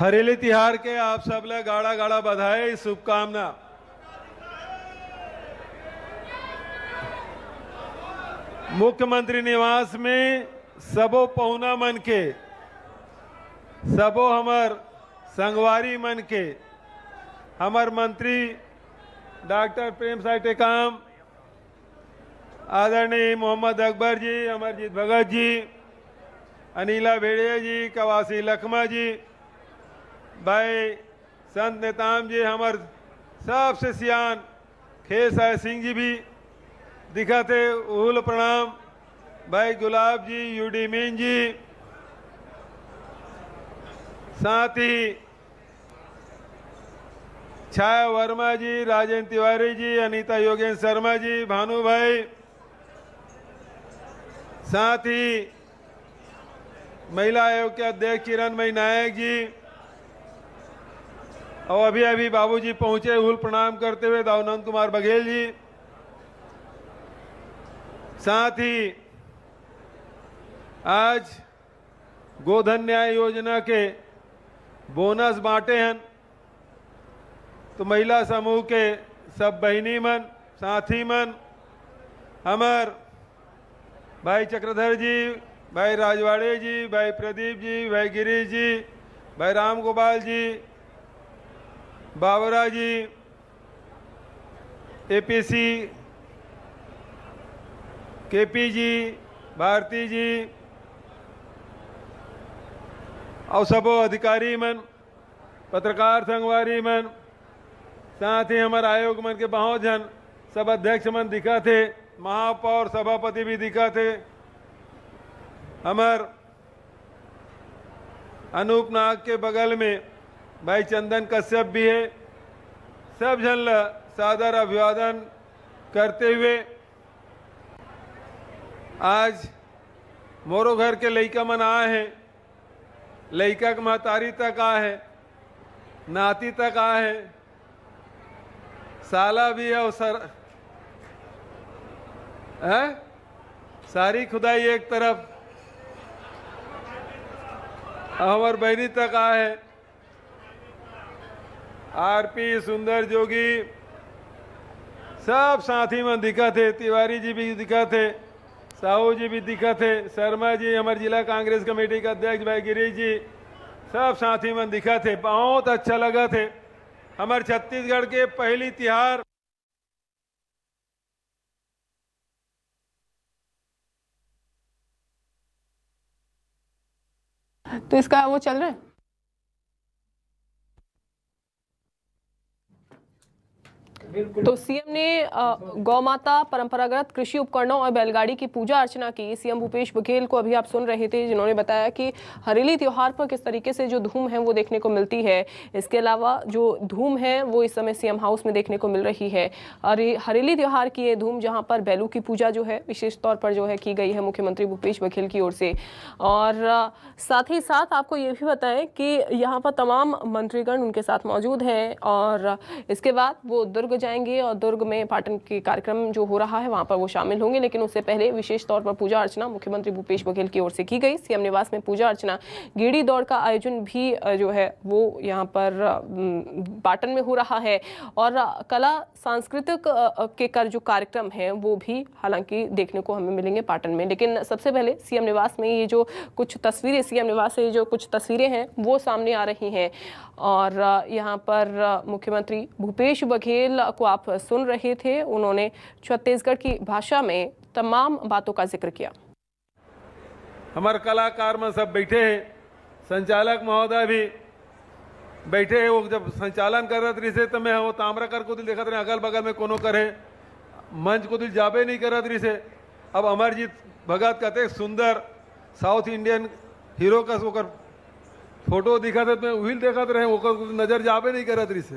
हरेली तिहार के आप सब ले गाड़ा गाड़ा बधाई शुभकामना। मुख्यमंत्री निवास में सबो पहुना मन के, सबो हमर संगवारी मन के, हमर मंत्री डॉक्टर प्रेम साय टेकाम, आदरणीय मोहम्मद अकबर जी, अमरजीत भगत जी, अनिला भेड़िया जी, कवासी लखमा जी, भाई संत नेताम जी, हमार सबसे सियान खेसाय सिंह जी भी दिखा थे, उहुल प्रणाम। भाई गुलाब जी, यूडी मीन जी, साथ ही छाया वर्मा जी, राजेंद्र तिवारी जी, अनीता योगेंद्र शर्मा जी, भानु भाई, साथ ही महिला आयोग के अध्यक्ष किरणमयी नायक जी, और अभी अभी बाबूजी पहुंचे हुल प्रणाम करते हुए दावनंद कुमार बघेल जी, साथ ही आज गोधन न्याय योजना के बोनस बांटे हैं, तो महिला समूह के सब बहिनी मन, साथी मन, हमार भाई चक्रधर जी, भाई राजवाड़े जी, भाई प्रदीप जी, भाई गिरीश जी, भाई राम गोपाल जी, बाबरा जी, एपीसी केपी जी, भारती जी, और सबो अधिकारी मन, पत्रकार संगवारी मन, साथ ही हमारे आयोग मन के बहुत जन सब अध्यक्ष मन दिखा थे, महापौर सभापति भी दिखा थे, हमार अनूप नाग के बगल में भाई चंदन कश्यप भी है। सब जन सादर अभिवादन करते हुए आज मोरो घर के लइका मन आए हैं, लइका के महतारी तक आए है, नाती तक आए है, साला भी है, सारी खुदाई एक तरफ, हमार बहनी तक आए है, आरपी सुंदर जोगी, सब साथी में दिखा थे, तिवारी जी भी दिखा थे, साहू जी भी दिखा थे, शर्मा जी हमारे जिला कांग्रेस कमेटी का अध्यक्ष भाई गिरीश जी, सब साथी में दिखा थे। बहुत अच्छा लगा थे। हमारे छत्तीसगढ़ के पहली तिहार तो इसका वो चल रहा है। तो सीएम ने गौ माता, परंपरागत कृषि उपकरणों और बैलगाड़ी की पूजा अर्चना की। सीएम भूपेश बघेल को अभी आप सुन रहे थे, जिन्होंने बताया कि हरेली त्योहार पर किस तरीके से जो धूम है वो देखने को मिलती है। इसके अलावा जो धूम है वो इस समय सीएम हाउस में देखने को मिल रही है। और हरेली त्योहार की ये धूम, जहाँ पर बैलों की पूजा जो है विशेष तौर पर जो है की गई है मुख्यमंत्री भूपेश बघेल की ओर से। और साथ ही साथ आपको ये भी बताएं कि यहाँ पर तमाम मंत्रीगण उनके साथ मौजूद हैं, और इसके बाद वो दुर्ग जाएंगे और दुर्ग में पाटन के कार्यक्रम जो हो रहा है वहां पर वो शामिल होंगे। लेकिन उससे पहले विशेष तौर पर पूजा अर्चना मुख्यमंत्री भूपेश बघेल की ओर से की गई। सीएम निवास में पूजा अर्चना, गेड़ी दौड़ का आयोजन भी जो है वो यहाँ पर पाटन में हो रहा है। और कला सांस्कृतिक के कर जो कार्यक्रम है वो भी हालांकि देखने को हमें मिलेंगे पाटन में। लेकिन सबसे पहले सीएम निवास में ये जो कुछ तस्वीरें, सीएम निवास से जो कुछ तस्वीरें हैं वो सामने आ रही हैं। और यहाँ पर मुख्यमंत्री भूपेश बघेल को आप सुन रहे थे, उन्होंने छत्तीसगढ़ की भाषा में तमाम बातों का जिक्र किया। हमारे कलाकार में सब बैठे हैं, संचालक महोदय भी बैठे हैं। वो जब संचालन करत रही से तो मैं वो ताम्रकर को दिल देखत रहे, अगल बगल में कोनो करे मंच को दिल जाबे नहीं करत रही से। अब अमरजीत भगत कहते सुंदर साउथ इंडियन हीरो का ओकर फोटो दिखा थे, मैं वही देखत रहे, ओकर नजर जाबे नहीं करत रही से।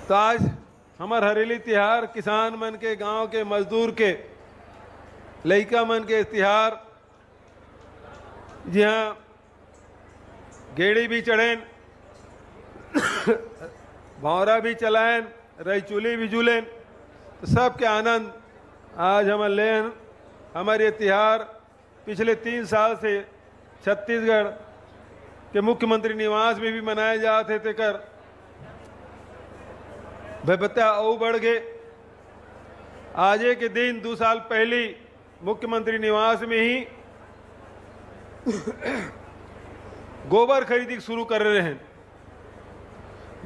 तो आज हमार हरेली तिहार किसान मन के, गांव के मजदूर के, लइका मन के तिहार, जी हाँ, गेड़ी भी चढ़ेन, भौरा भी चलाएन, रईचुली भी जुलेन, तो सबके आनंद आज हम लेन। हमारे ये तिहार पिछले 3 साल से छत्तीसगढ़ कि मुख्यमंत्री निवास में भी मनाए जाते थे कर भयबत्ता और बढ़ गए। आज के दिन 2 साल पहले मुख्यमंत्री निवास में ही गोबर खरीदी शुरू कर रहे हैं।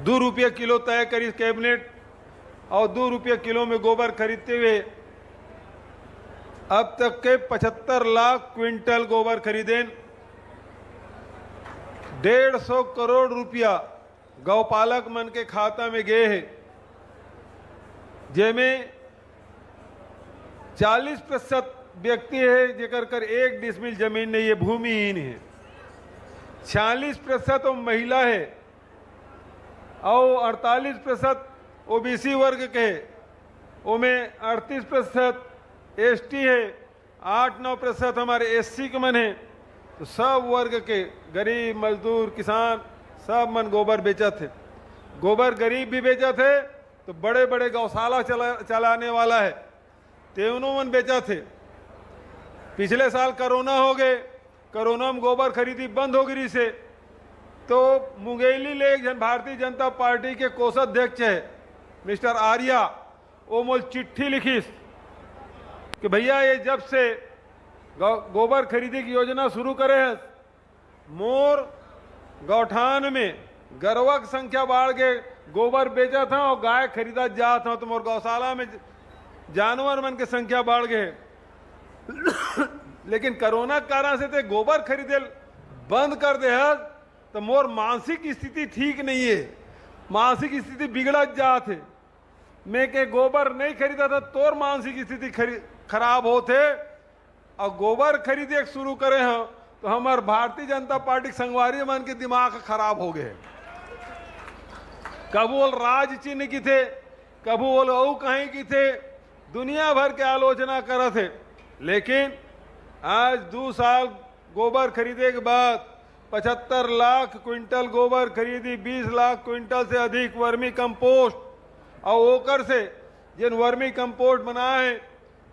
2 रुपये किलो तय करी कैबिनेट और 2 रुपये किलो में गोबर खरीदते हुए अब तक के 75 लाख क्विंटल गोबर खरीदे। 150 करोड़ रुपया गौपालक मन के खाता में गए हैं, जेमें 40% व्यक्ति है जेकर कर 1 डिसमिल जमीन नहीं है, भूमिहीन है। 46% वो महिला है और 48% ओबीसी वर्ग के, उनमें 38% एसटी है, 8-9% हमारे एससी के मन है। तो सब वर्ग के गरीब मजदूर किसान सब मन गोबर बेचा थे। गोबर गरीब भी बेचा थे तो बड़े बड़े गौशाला चलाने वाला है तेवनों मन बेचा थे। पिछले साल कोरोना हो गए, कोरोना में गोबर खरीदी बंद हो गई से तो मुंगेली ले एक जन भारतीय जनता पार्टी के कोषाध्यक्ष है मिस्टर आर्या, वो मोल चिट्ठी लिखीस कि भैया ये जब से गोबर खरीदी की योजना शुरू करे हैं मोर गौठान में गरवा की संख्या बढ़ के गोबर बेचा था और गाय खरीदा जा था तो मोर गौशाला में जानवर मन की संख्या बढ़ गए। लेकिन कोरोना के कारण से ते गोबर खरीदे बंद कर दे है तो मोर मानसिक स्थिति ठीक नहीं है, मानसिक स्थिति बिगड़ जात है। मैं के गोबर नहीं खरीदा था तोर मानसिक स्थिति खराब होते और गोबर खरीदे शुरू करे हैं तो हमार भारतीय जनता पार्टी संगवारी मन के दिमाग खराब हो गए। कबू बोल राज चिन्ह की थे, कबू बोल औ कहीं की थे, दुनिया भर के आलोचना करे थे। लेकिन आज 2 साल गोबर खरीदे के बाद 75 लाख क्विंटल गोबर खरीदी, 20 लाख क्विंटल से अधिक वर्मी कंपोस्ट और ओकर से जिन वर्मी कंपोस्ट बनाए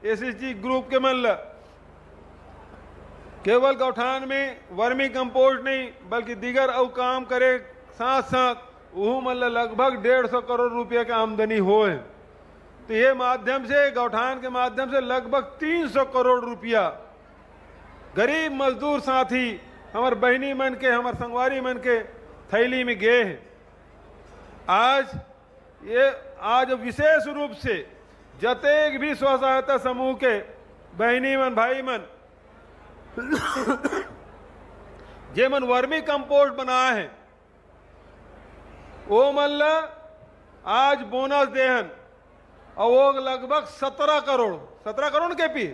एसएसजी ग्रुप के मन केवल गौठान में वर्मी कंपोस्ट नहीं बल्कि दीगर और काम करे साथ साथ वो मन लगभग 150 करोड़ रुपये का आमदनी हो है। तो ये माध्यम से गौठान के माध्यम से लगभग 300 करोड़ रुपया गरीब मजदूर साथी हमार बहनी मन के हमार संगवारी मन के थैली में गए हैं। आज विशेष रूप से जतेक भी स्व सहायता समूह के बहनी मन भाई मन जे मन वर्मी कंपोस्ट बनाए हैं वो मन आज बोनस देहन और वो लगभग 17 करोड़ के पी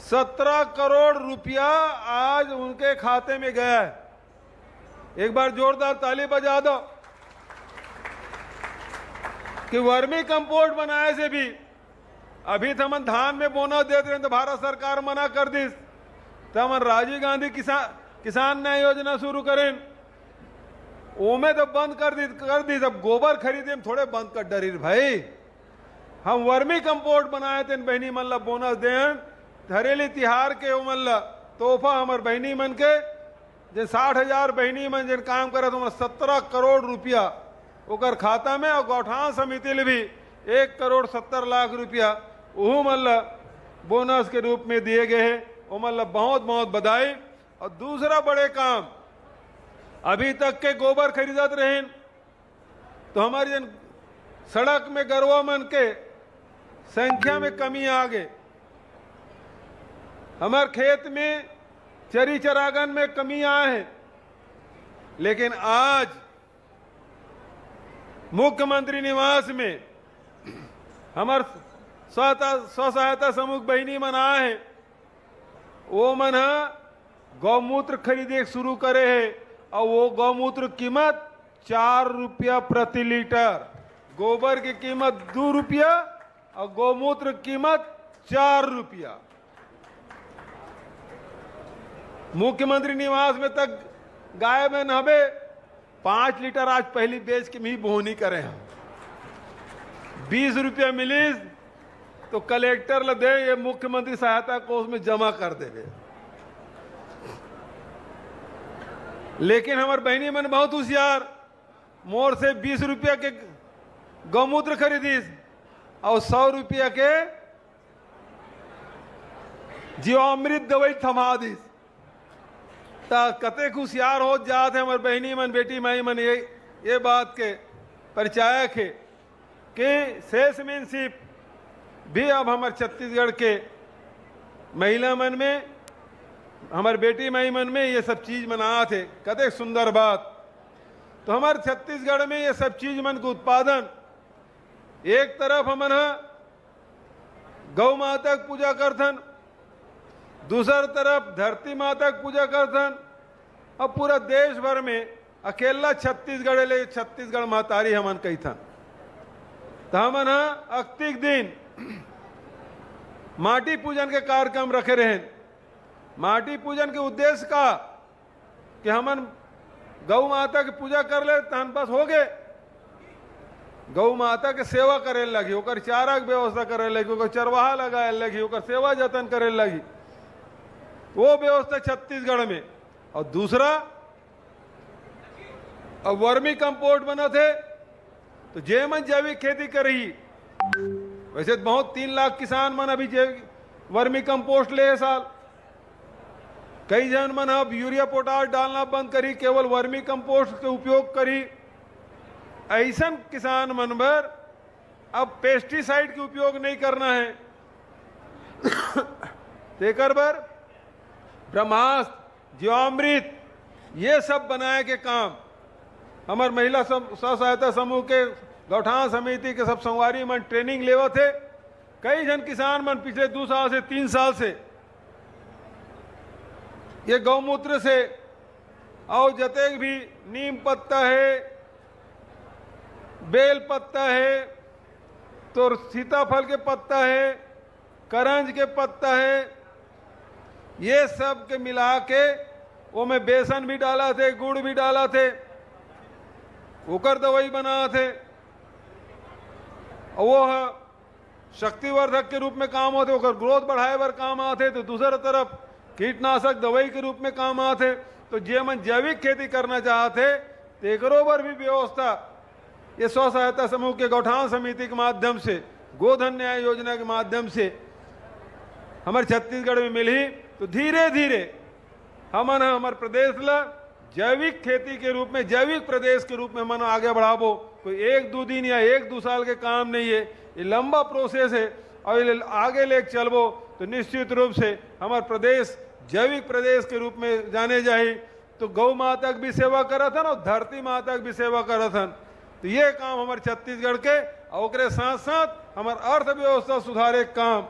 17 करोड़ रुपया आज उनके खाते में गया है। एक बार जोरदार ताली बजा दो कि वर्मी कंपोस्ट बनाए से भी अभी तो हम धान में बोनस देते रहे तो भारत सरकार मना कर दी तो हम राजीव गांधी किसान न्याय योजना शुरू करें ओमे तो बंद कर दी। अब गोबर खरीदे थोड़े बंद कर डरी भाई, हम वर्मी कंपोस्ट बनाए थे बहनी मन ला बोनस दें घरेली तिहार के उमन ला तोहफा हमार बहनी मन के जे 60,000 बहनी मन जिन काम करे तो 17 करोड़ रुपया ओकर खाता में और गौठान समिति ले भी 1 करोड़ 70 लाख रुपया वह मन ला बोनस के रूप में दिए गए हैं। वो मन ला बहुत बहुत बधाई। और दूसरा बड़े काम अभी तक के गोबर खरीदत रहे तो हमारे जन सड़क में गरवा मन के संख्या में कमी आ गए, हमारे खेत में चरी चरागन में कमी आए हैं। लेकिन आज मुख्यमंत्री निवास में हमार स्व सहायता समूह बहनी मन आए हैं वो मन गौमूत्र खरीदे शुरू करे है और वो गौमूत्र कीमत 4 रुपया प्रति लीटर, गोबर की कीमत 2 रुपया और गौमूत्र कीमत 4 रुपया। मुख्यमंत्री निवास में तक गाय में नहबे 5 लीटर आज पहली बेच के भी बोहनी करे हैं। 20 रुपया मिली तो कलेक्टर ल दे ये मुख्यमंत्री सहायता कोष में जमा कर देवे। लेकिन हमारे बहनी मन बहुत होशियार, मोर से 20 रुपया के गौमूत्र खरीदीस और 100 रुपया के जीवामृत दवाई थमा दीस। कते होशियार हो जाते हमारे बहनी मन बेटी माई मन ये बात के परिचायक है कि सेल्समैनशिप भी अब हमारे छत्तीसगढ़ के महिला मन में, हमारे बेटी माई मन में ये सब चीज मना थे। कते सुंदर बात। तो हमारे छत्तीसगढ़ में ये सब चीज मन को उत्पादन, एक तरफ हमन गौ माता की पूजा करथन, दूसर तरफ धरती माता की पूजा करथन, और पूरा देश भर में अकेला छत्तीसगढ़ ले छत्तीसगढ़ महतारी हमन कही थन। तो हमन अक्तिक दिन माटी पूजन के कार्यक्रम रखे रहे। माटी पूजन के उद्देश्य का कि हमन गौ माता की पूजा कर ले तहन बस हो गए। गौ माता के सेवा करे लगी, ओकर चारा के व्यवस्था करे लगी, ओकर चरवाहा लगाए लगी, ओकर सेवा जतन करे लगी, वो व्यवस्था छत्तीसगढ़ में। और दूसरा अब वर्मी कंपोस्ट बना थे, तो जे मन जैविक खेती कर रही, वैसे तो बहुत 3 लाख किसान मन अभी वर्मी कंपोस्ट ले साल। कई जन मन अब यूरिया पोटाश डालना बंद करी, केवल वर्मी कंपोस्ट के उपयोग करी। ऐसा किसान मन पर अब पेस्टिसाइड के उपयोग नहीं करना है। तेकर बर ब्रह्मास्त्र, जीवामृत ये सब बनाए के काम हमार महिला स्व सहायता समूह के गौठान समिति के सब संगवारी मन ट्रेनिंग लेवा थे। कई जन किसान मन पिछले 2 साल से 3 साल से ये गौमूत्र से और जतेक भी नीम पत्ता है, बेल पत्ता है, तो सीताफल के पत्ता है, करंज के पत्ता है, ये सब के मिला के वो में बेसन भी डाला थे, गुड़ भी डाला थे, ओकर दवाई बना थे। वो शक्तिवर्धक के रूप में काम होते, ओकर ग्रोथ बढ़ाए बर काम आते। तो दूसरी तरफ कीटनाशक दवाई के रूप में काम आते। तो जे मन जैविक खेती करना चाहते तेकरो बर भी व्यवस्था ये स्व सहायता समूह के गौठान समिति के माध्यम से, गोधन न्याय योजना के माध्यम से हमारे छत्तीसगढ़ में मिली। तो धीरे धीरे हमन हमारे प्रदेश ला जैविक खेती के रूप में, जैविक प्रदेश के रूप में मन आगे बढ़ाबो। कोई 1-2 दिन या 1-2 साल के काम नहीं है, ये लंबा प्रोसेस है। और ये आगे लेके चलबो तो निश्चित रूप से हमारे प्रदेश जैविक प्रदेश के रूप में जाने जाए। तो गौ माता की भी सेवा करत हन और धरती माता की भी सेवा करत हन। तो ये काम हमारे छत्तीसगढ़ के और साथ साथ हमारे अर्थव्यवस्था सुधारे काम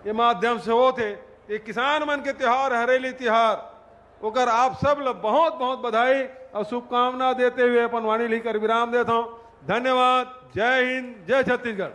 ये माध्यम से होते। ये किसान मन के त्योहार, हरेली त्योहार, ओकर आप सब लोग बहुत बहुत बधाई और शुभकामना देते हुए अपन वाणी लेकर विराम देता हूँ। धन्यवाद। जय हिंद, जय छत्तीसगढ़।